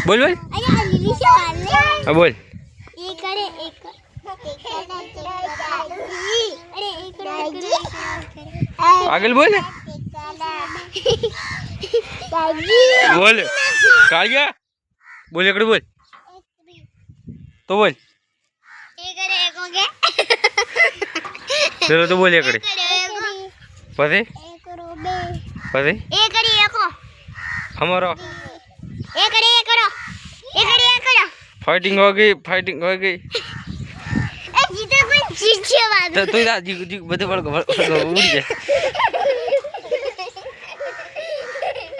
बोल बोल हाँ बोल आगे बोल बोल कालिया बोल एकड़े बोल तो बोल चलो तो बोल एकड़े पते पते हमारा फाइटिंग हो गई तो तू जा जी जी बदे बड़ उड़ी जा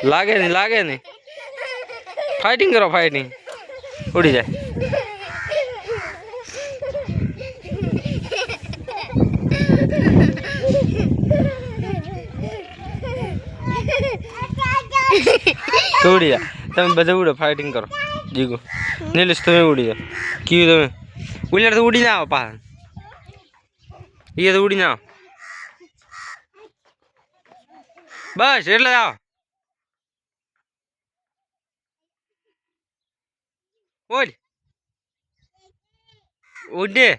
लागे नहीं फाइटिंग करो फाइटिंग उड़ी जाए तो उड़ी जा તમે બધા ઉડો ફાઇટિંગ કરો જીગો નીલેશ તમે ઉડી જાઓ કીધું તમે ઉલ્યા તો ઉડી ના આવો પાછા એ તો ઉડી ના આવો બસ એટલે આવો ઉડ ઉડે